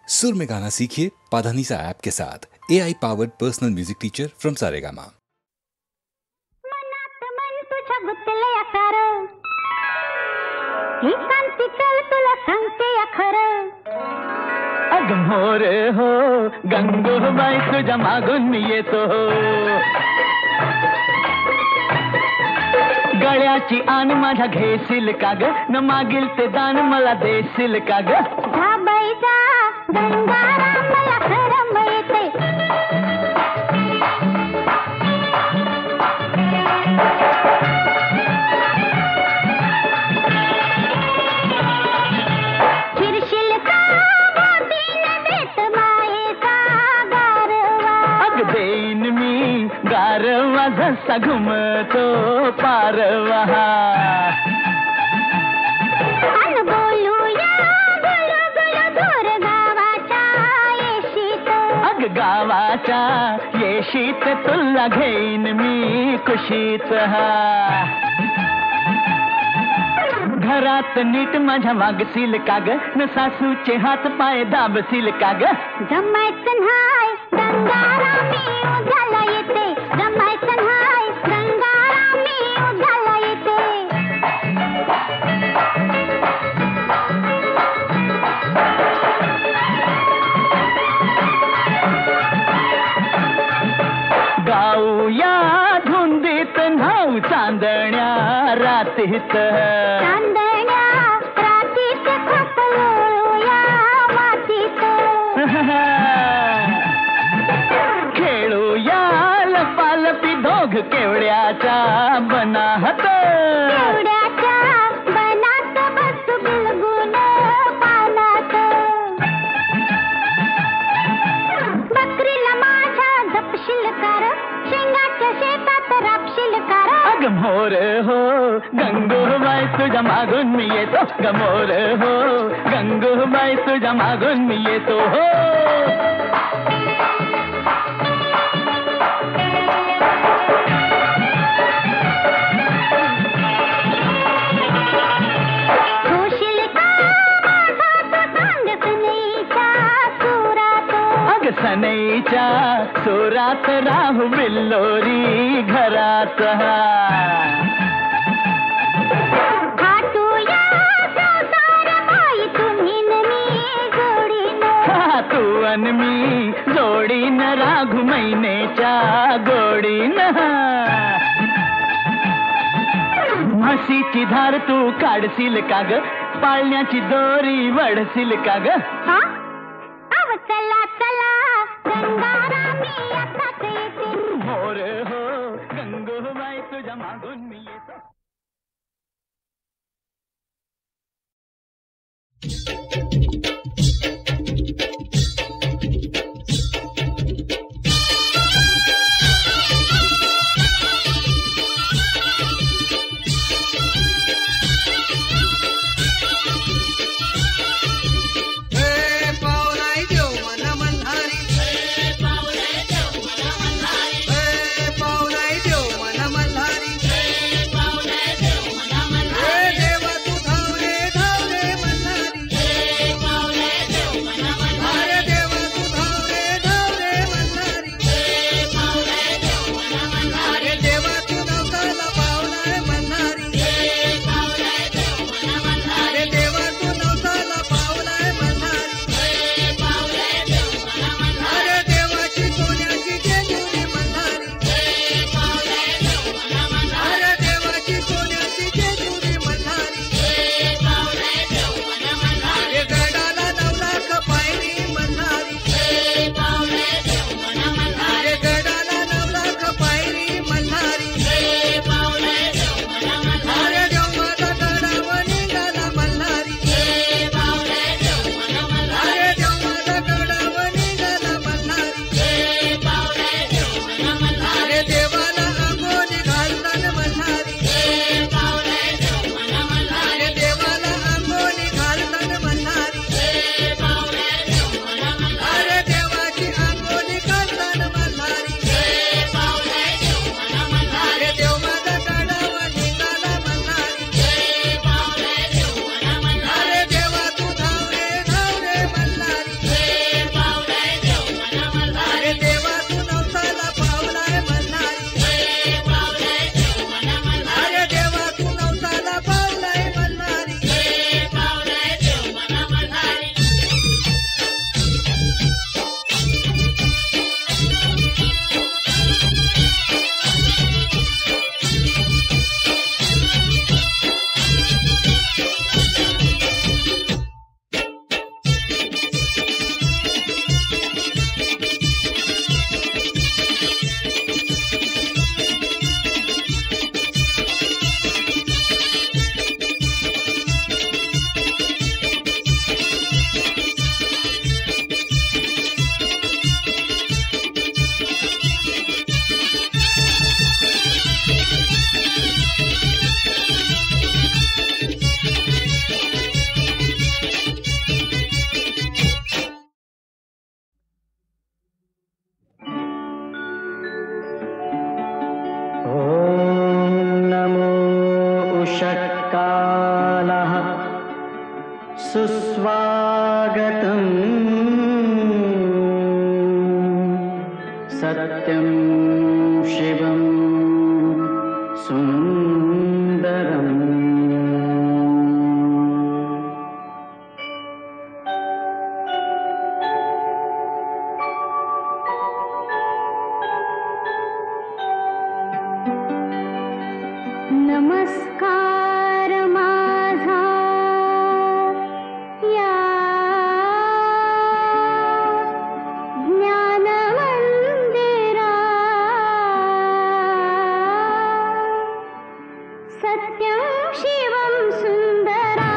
सुर में गाना सीखिए पाधानीसा ऐप के साथ। AI powered personal music teacher from Saregama. मनात मन तुझ्या गुंतलया सारं, ही कांती चल तुला सांगते या खरं. अगं मोरे हो गंगूबाई तुझ्या मागून मी येतो. गळ्याची आन माझ्या घेशील का ग, न मागील ते दान मला देशील का ग. धाबाईचा गंगाराम मला खरं मिळते. चिरशील का मोतीने देत मायेचा गारवा. अग देईन मी गारवा जसा घुमतो पारवा. अन बोलूया गुलू गुलू दूर गावाच्या येशीत. अग गावाच्या येशीत तुला घेईन मी कुशीत. घरात नीट माझ्या वागशील का ग, न सासूचे हात पाय दाबशील का ग. जमायचं न्हाय गंगारामी उद्याला येते. जमायचं न्हाय गंगारामी उद्याला येते. गाऊया धुंदीत न्हाऊ चांदण्या रातीत. चांदण्या रातीत खपलोळूया मातीत. खेळूया लपालपी दोघ केवड्याच्या बनाहत. केवड्याच्या बनात बसू बिलगून पानात. बकरीला माझ्या जपशील कार, शेंगाच्या शेतात रापशील कार. अग मोर हो गंगूबाई तुझ्या मागून मी येतो. ग मोर हो गंगूबाई तुझ्या मागून मी येतो. हो होशील का माझा तो सांग सुनेच्या सुरात. अग सनईच्या सुरात राहू बिल्लोरी घरात. खाटूया संसार बाई तुम्ही न मी जोडीनं. तू अन मी जोडीन राघू महिनेच्या गोडीन. म्हशीची धार तू काढशील का ग, पाळण्याची दोरी वडशील का ग. हा? अव चला चला गंगारामी आताच येते. मोर हो गंगूबाई तुझ्या मागून मी येतो. Hey षट्कालः सुस्वागतम् सत्यं शिवं सुन्दरम् नमस्कार माझा या ज्ञान मंदिरा सत्यं शिवं सुंदरा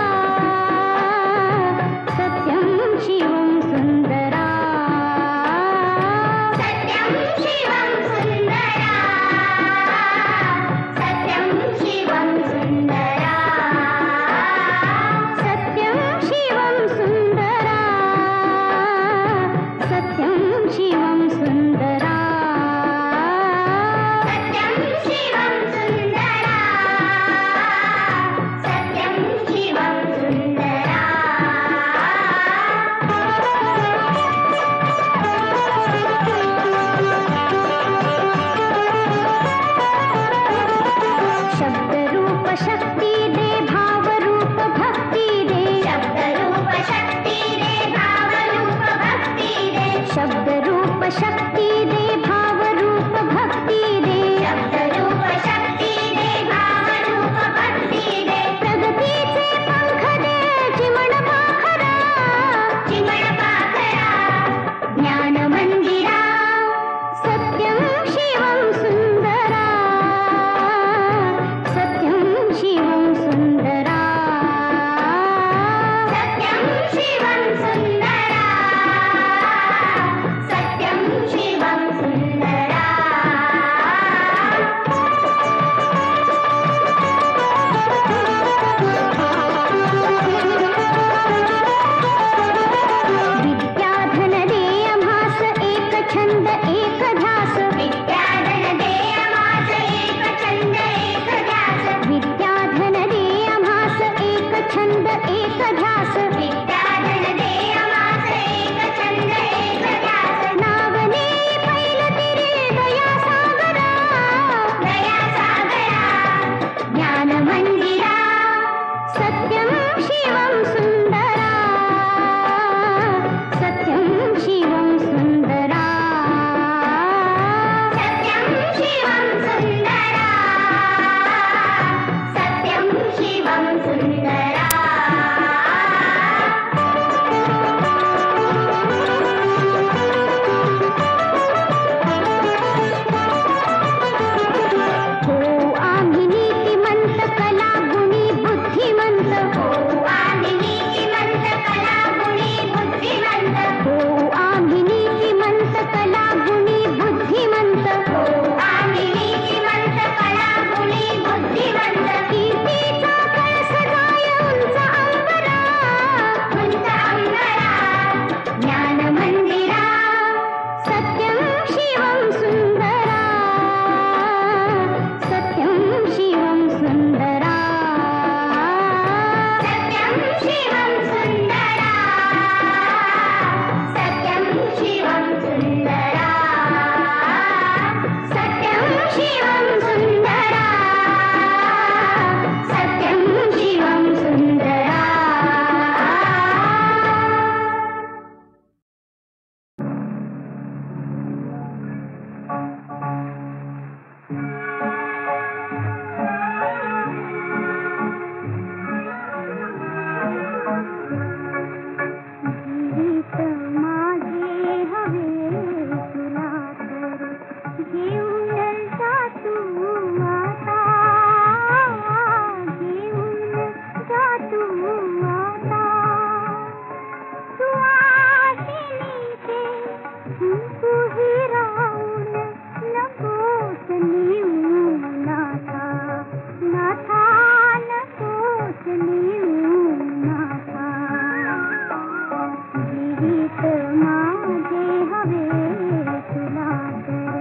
सत्यं शिवं सुंदरा सत्यं शिवं सुंदरा सत्यं शिवं सुंदरा सत्यं शिवं सुंदरा सत्यं शिवं सुंदरा सत्यं शिवं सुंदरा सत्यं शिवं सुंदरा शब्द रूप शक्ती दे भाव रूप भक्ती दे शब्द रूप शक्ती दे भाव रूप भक्ती दे शब्द रूप शक्ती दे भाव रूप भक्ती दे शब्द रूप शक्ती दे भाव रूप भक्ती दे प्रगतीचे पंख दे चिमण पाखरा ज्ञान मंदिरा सत्यं शिवं सुंदरा सत्यं शिवं सुंदरा सत्यं शिवं सुंदरा सत्यं शिवं सुंदरा विद्याधन दे आम्हास एक छंद एक ध्यास विद्याधन दे आम्हास एक छंद एक ध्यास विद्याधन दे आम्हास एक छंद एक ध्यास विद्याधन दे आम्हास एक छंद एक ध्यास नावने पैल तिरे दया सागरा ज्ञान मंदिरा सत्यं शिवं सुंदरा सत्यं शिवं सुंदरा सत्यं शिवं सुंदरा सत्यं शिवं सुंदरा हो आम्ही नीतिमंत कला गुणी बुद्धिमंत हो आम्ही नीतिमंत कला गुणी बुद्धिमंत हो आम्ही नीतिमंत कला गुणी बुद्धिमंत हो आम्ही नीतिमंत कला गुणी बुद्धिमंत कीर्तीचा कळस गाय उंच अंबरा ज्ञान मंदिरा सत्यं शिवं सुंदरा सत्यं शिवं सुंदरा सत्यं शिवं सुंदरा सत्यं शिवं सुंदरा सत्यं शिवं सुंदरा सत्यं शिवं सुंदरा गीत माझे हवे तुला तर घेऊन जा तू आता घेऊन जा तू आता तू आशिनीचे तूही राहून नकोस नेऊ नाथा नाथा नकोस नेऊ नाथा गीत माझे हवे तुला तर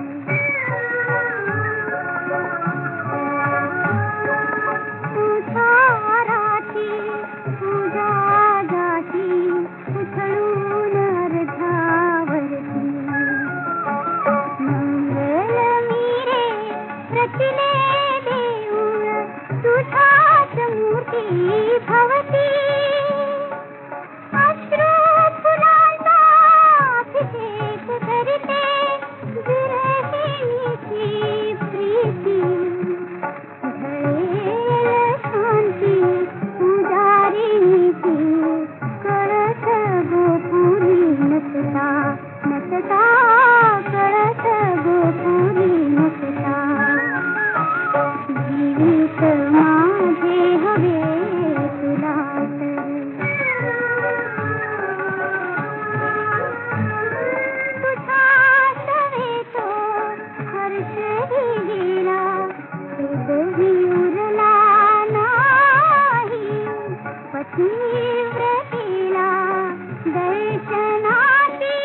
दर्शनाची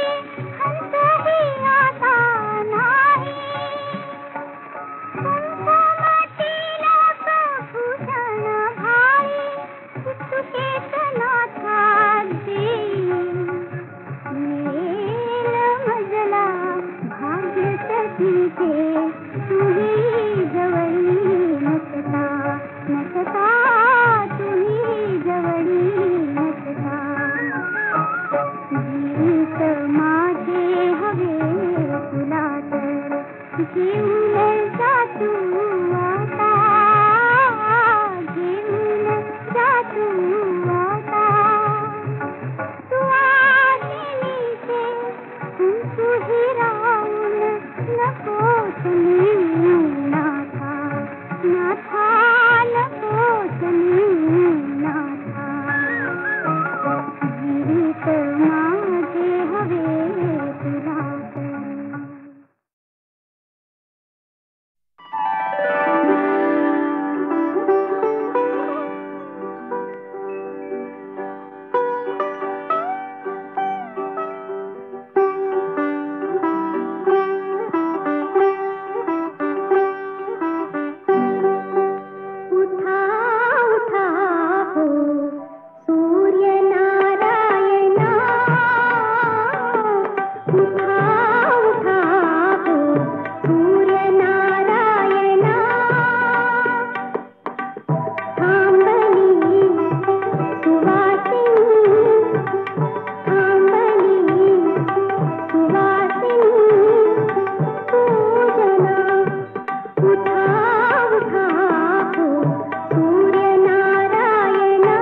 हंसही आता नाही. कुंकुमातील भूषण भाई चुकेत नाथा देई. येईल मजला भाग्य सखीचे तुही जवळी नसता नसता तुही जवळी नसता. गीत माझे हवे तुला तर जीवन जातू आता जीवन जातू आता. तू आहिनीचे तुही राहून नकोस मी नाथा नाथा नकोस मी नाथा. गीत माझे हवे तुला तर. उठा उठा हो सूर्य नारायणा. उठा उठा हो सूर्य नारायणा. थांबली सुवासिनी थांबली सुवासिनी पूजना. उठा उठा हो सूर्य नारायणा.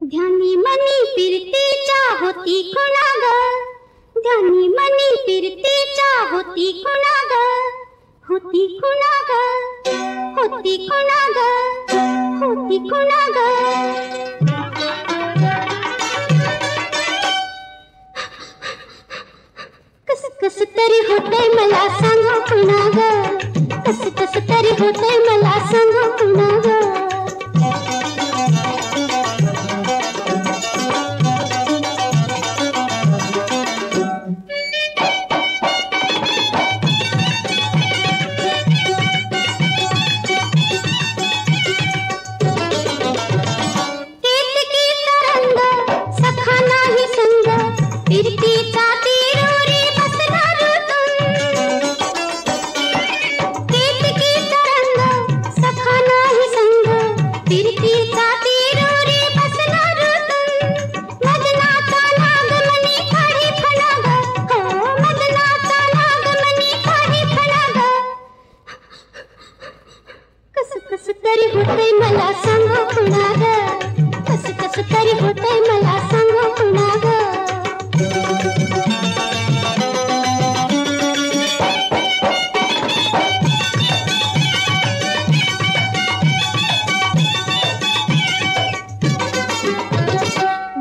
ध्यानी मनी फिरतीच्या होती खुणा ग. ध्यानी मनी फिरतीच्या होती खुणा ग. होती खुणा ग. होती खुणा ग. होती खुणा ग. कस कस तरी होतंय मला सांगा पुन्हा ग. कस कस तरी होतंय मला सांगा पुन्हा ग. फिरतीचा तिरुरी बसला ऋतून केतकीचा रंग सखा नाही संग फिरतीचा तिरुरी बसला ऋतून मदनाचा नागमणी काढी फणाग हो मदनाचा नागमणी काढी फणाग कस कस तरी होतंय मला सांग पुन्हा ग कस कस तरी होतंय मला सांग पुन्हा ग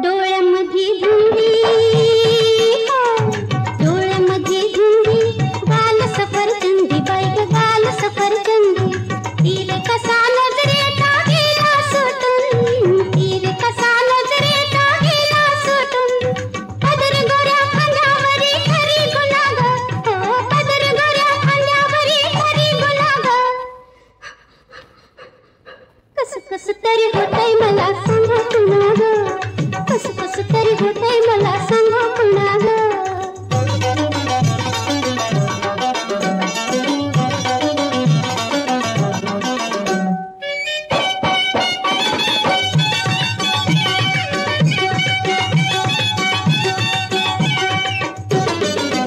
डोळ्यामध्ये धुंदी डोळ्यामध्ये धुंदी गाल सफरचंदी बाई ग गाल सफरचंदी तीर कसा नजरेचा गेला सुटून तीर कसा नजरेचा गेला सुटून पदर गोऱ्या खांद्यावरी खरी गुलाग हो पदर गोऱ्या खांद्यावरी खरी गुलाग कस कस तरी होतंय मला सांग पुन्हा ग कस कस तरी होतंय मला सांग पुन्हा ग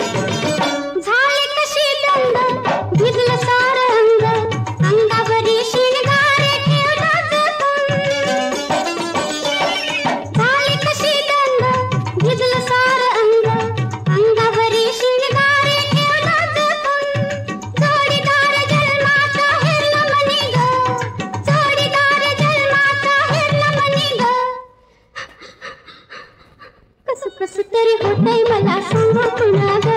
झाले कशी दंड भिजलं सारं अंग अंगावरी शिणगारे ठेवला जपून झाले कशी दंड भिजलं सारं अंग अंगावरी शिणगारे ठेवला जपून जोडीदार जन्माचा हेरला मनी ग जोडीदार जन्माचा हेरला मनी ग कस कस तरी होतंय मला सांग पुन्हा ग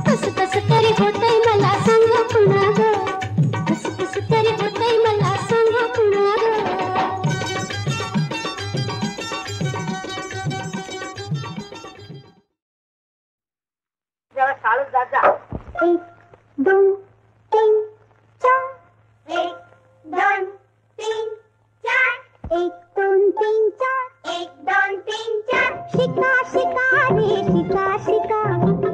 कस कस तरी होतंय मला सांग पुन्हा ग कस कस तरी होतंय मला सांग पुन्हा ग जरा शाळेत जात जा. 1 2 3 4 1 2 3 4 1 2 3 4 1 2 3 4 शिका शिका रे शिका शिका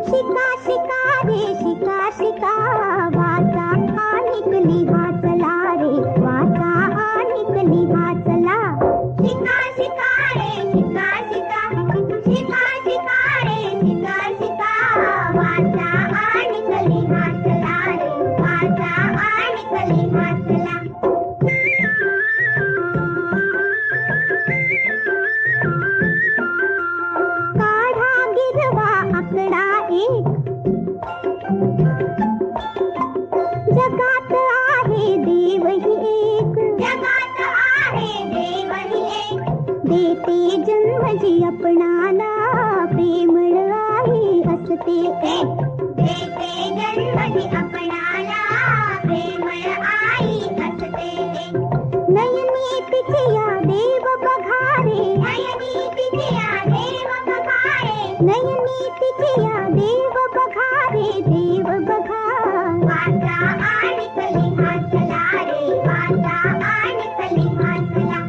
शिका शिका रे शिका शिका वाचा आणि लिहाचला रे वाचा आणि लिहाचला शिका शिका रे शिका शिका शिका शिका रे शिका शिका वाचा आणि लिहाचला रे वाचा आणि लिहाचला काढा गिरवा आकडा 1 जगात आहे देवही एक जगात आहे देवही एक देते जन्म जी आपणाला प्रेमळ आहे असते एक देते जन्म जी आपणाला प्रेमळ आई असते एक नयनी तिच्या देव बघारे नयनी तिच्या देव बघारे नयनी तिच्या देव बघारे देव बघा वाचा आणि लिहाचला रे वाचा आणि लिहाचला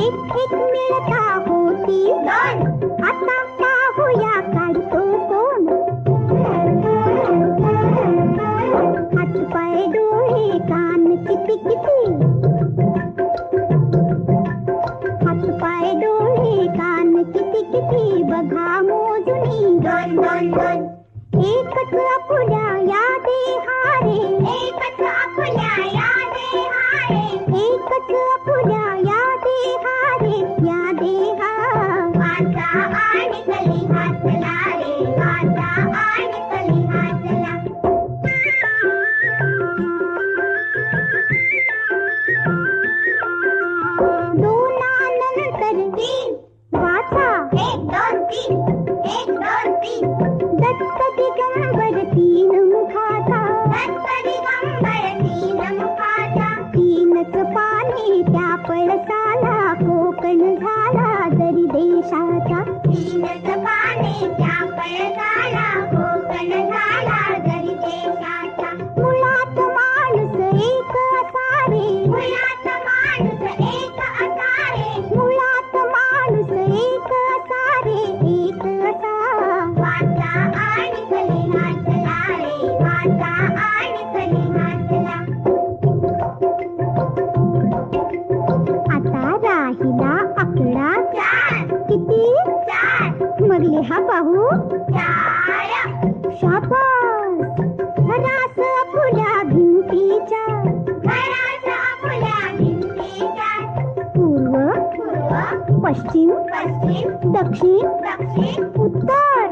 एक एक मिळता होती 2 आता पाहूया काढतो कोण हात पाय डोळे कान किती किती हात पाय डोळे कान किती किती बघा मोजुनी 2 2 2 एकच आपुल्या या देहारे एकच आपुल्या या देहारे एकच आपुल्या या देहारे या देहा वाचा आणि लिहाचला रे वाचा आणि लिहाचला दोनानंतर 3 वाचा 1 2 3 1 2 3 दत्त दिगंबर 3 मुखाचा दत्त दिगंबर 3 मुखाचा 3च पाणी त्या पळसाला कोकण झाला जरी देशाचा 3च पाणी त्या पळसाला कोकण झाला जरी देशाचा मुळात माणूस एक असा रे मुळात माणूस लिहा पाहू. शाबास. घरास आपुल्या भिंतीच्या, पूर्व, पश्चिम, दक्षिण, उत्तर.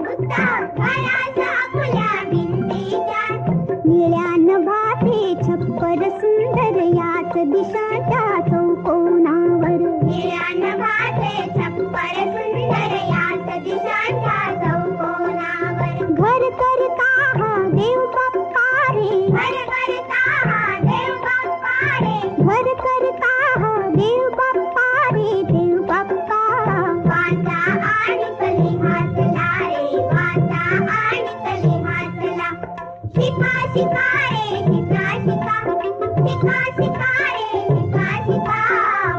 निळ्या नभाचे छप्पर सुंदर याच दिशाच्या चौकोनावर. घर करता हा देव बाप्पा रे, घर करता हा देव बाप्पा रे, देव बाप्पा. वाचा आणि कली हातला रे, वाचा आणि कली हातला. शिका शिका रे, शिका शिका, शिका शिका रे, शिका शिका.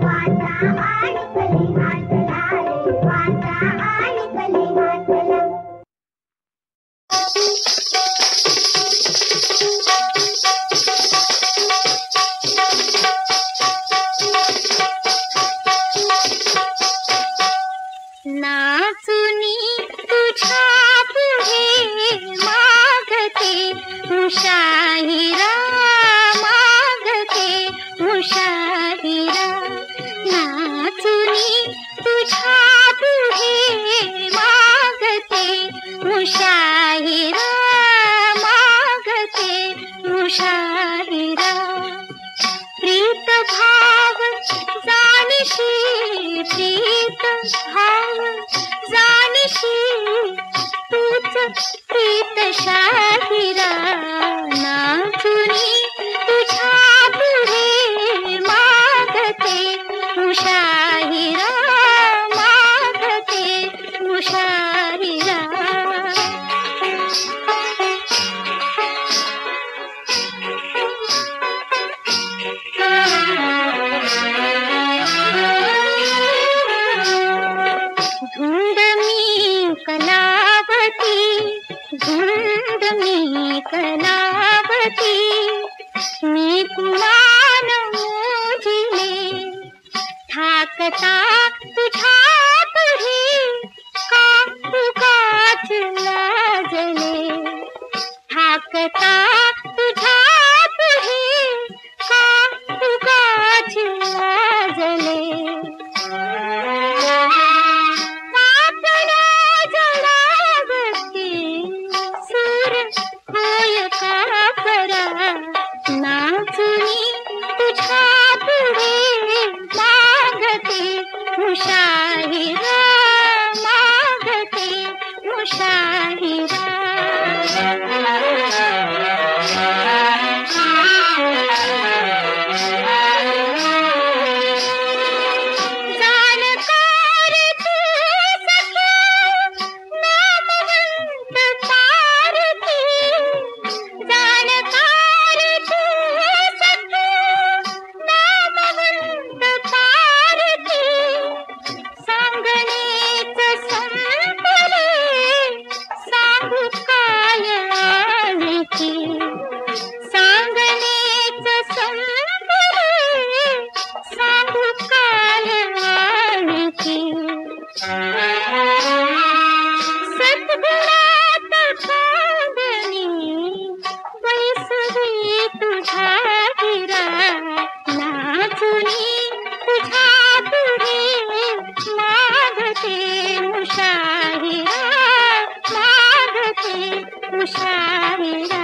वाचा आणि कली हातला रे, वाचा आणि कली हातला. नाचुनी तुझ्या पुढे मागते मुशाहिरा, मागते मुशाहिरा. नाचुनी तुझ्या पुढे मागते मुशाहिरा, मागते मुशाहिरा. प्रीत भाव जानिशी, प्रीत भाव जानिशी, तूच प्रीत शाहिरा. नाचुनी तुझ्या पुढे मागते मुशाहिरा, मागते मुशाहिरा. धुंद मी कलावती, धुंद मी कलावती. मी कुणान मोजिले ठाकता तुझ्या पुढे, का उगाच लाजले. ठाकता तुझ्या पुढे, का उगाच लाजले. नाचुनी तुझ्या पुढे मागते मुशाहिरा, मागते मुशाहिरा. जाणकार तू सख्या नामवंत पारखी, जाणकार तू सख्या नामवंत पारखी. सांगणेच संपले, सांगू काय आणखी. सांगणेच संपले, सांगू काय आणखी. सद्गुणात कांदणी बैसवी तुझ्या गिरा. नाचुनी तुझ्या पुढे मागते मुशाहिरा, मागते मुशाहिरा.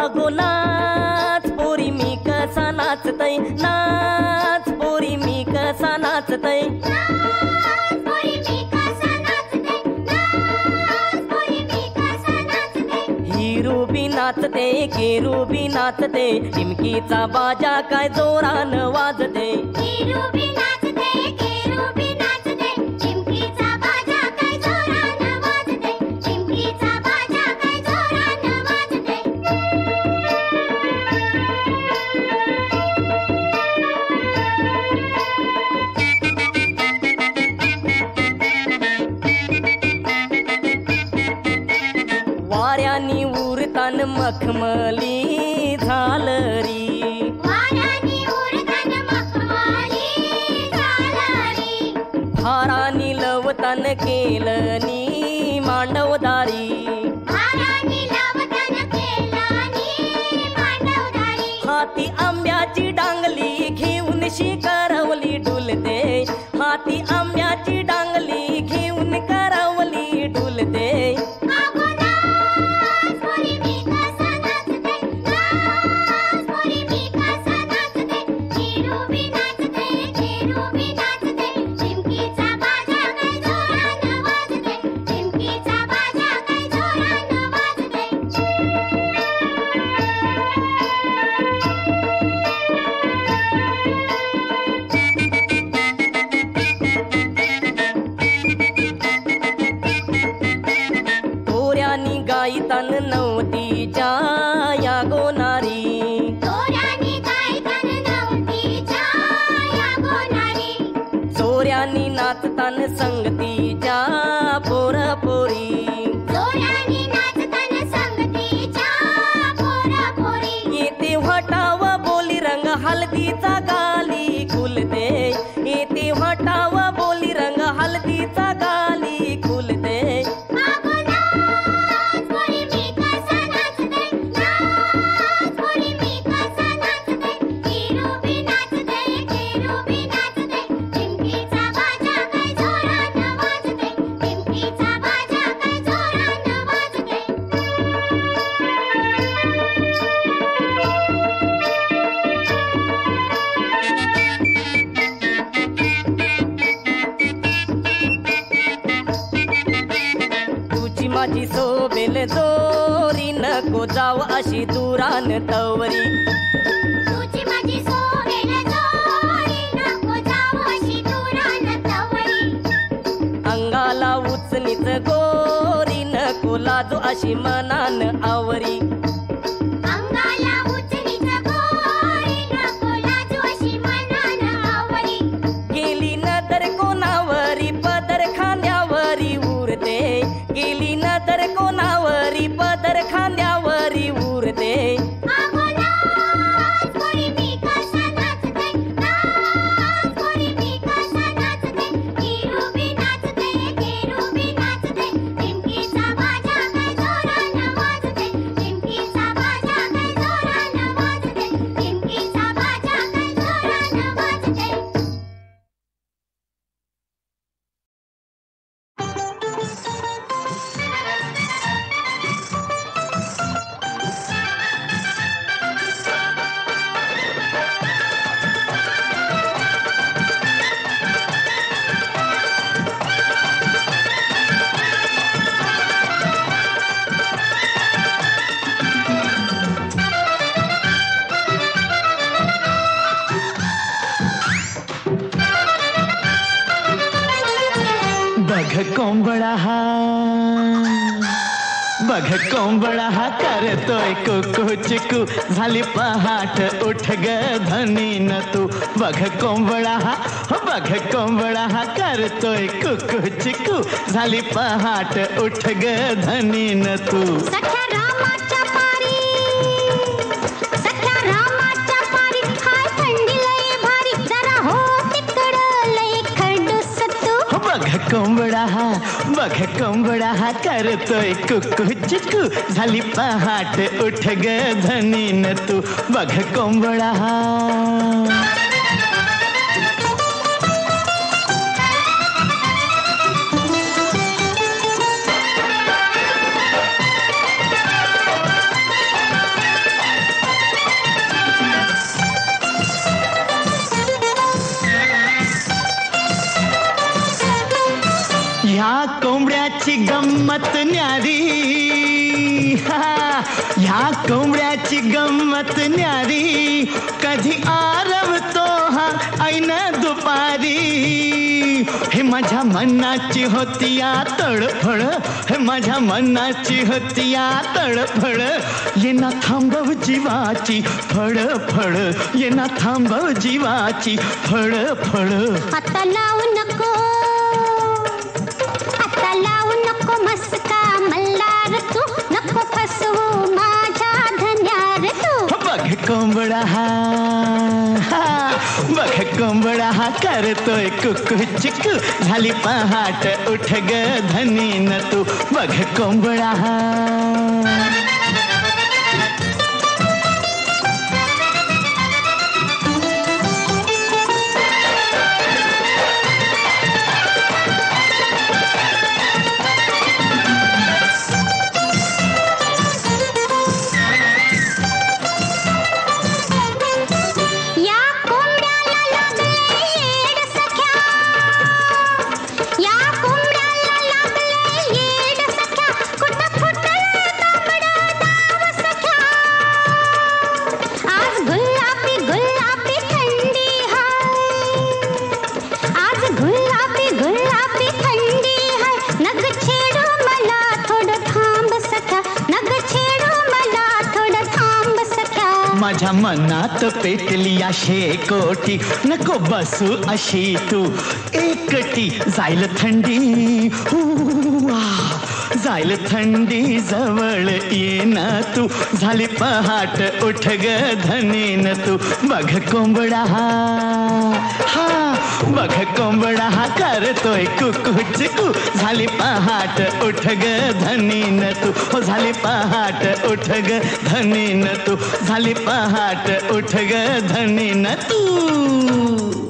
अगो नाच पोरी मी कसा नाचतय, नाच पोरी मी कसा नाचतय. हिरू बी नाचते, केरू बी नाचते, टिमकीचा बाजा काय जोरान वाजते. मखमली झालरी, वारानी उडतान मखमली झालरी, भारानी लवतान केलनी मांडवदारी, भारानी लवतान केलनी मांडवदारी, हाती आंब्याची डांगली घेऊन शिकरवली डुलते, हाती आंब्याची डांगली घेऊन करवली डुलते. गायतान नवतीच्या या गोनारी, चोऱ्यानी गायतान नवतीच्या या गोनारी, चोऱ्यानी नाचतान संगतीच्या पोरपोरी, चोऱ्यानी नाचतान संगतीच्या पोरपोरी, येते वटाव बोली रंग हळदीचा गाली खुलते, येते वटाव बोली रंग हळदीचा गाली खुलते. माझी सोबेल जोरी नको जाव अशी दुरान तवरी, तुझी माझी सोबेल जोरी नको जाव अशी दुरान तवरी, अंगाला उचनीच गोरी नको लाजू अशी मनान आवरी, अंगाला उचनीच गोरी नको लाजू अशी मनान आवरी, गेली नदर कोणावरी पदर खांद्यावरी उरते, गेली नदर कोणावरी पदर खांद्यावरी उरते. बघ कोंबडा हा करतोय कुकू चिकू, झाली पहाट उठ ग धनीन तू. बघ कोंबडा हा करतोय कुकू चिकू, झाली पहाट उठ ग धनीन तू. सख्या रामाच्या पारी, सख्या रामाच्या पारी, हाय थंडी लय भारी, जरा हो तिकडं लय खडूस तू. बघ कोंबडा हा करतोय कुकू चिकू, झाली पहाट उठ ग धनीन तू. बघ कोंबडा हा. ह्या कोंबड्याची गंमत न्यारी, ह्या कोंबड्याची गंमत न्यारी, कधी आरवतो हा ऐन दुपारी. हे माझ्या मनाची होती या तडफड, हे माझ्या मनाची होती या तडफड. ये ना थांबव जीवाची फडफड, ये ना थांबव जीवाची फडफड. आता लावू नको, आता लावू नको मस्का मल्हार तू, नको फसवू माझ्या कोंबडा हा बघ कोंबडा हा करतोय कुकू चिकू झाली पहाट उठ ग धनीन तू बघ कोंबडा हा माझ्या मनात पेटली शेकोटी नको बसू अशी तू एकटी जाईल थंडी जाईल थंडी जवळ येन तू झाली पहाट उठ ग धनीन तू बघ कोंबडा हा बघ कोंबडा हा करतोय कुकू चिकू झाली पहाट उठ ग धनीन तू हो झाली पहाट उठ ग धनीन तू झाली पहाट उठ ग धनीन तू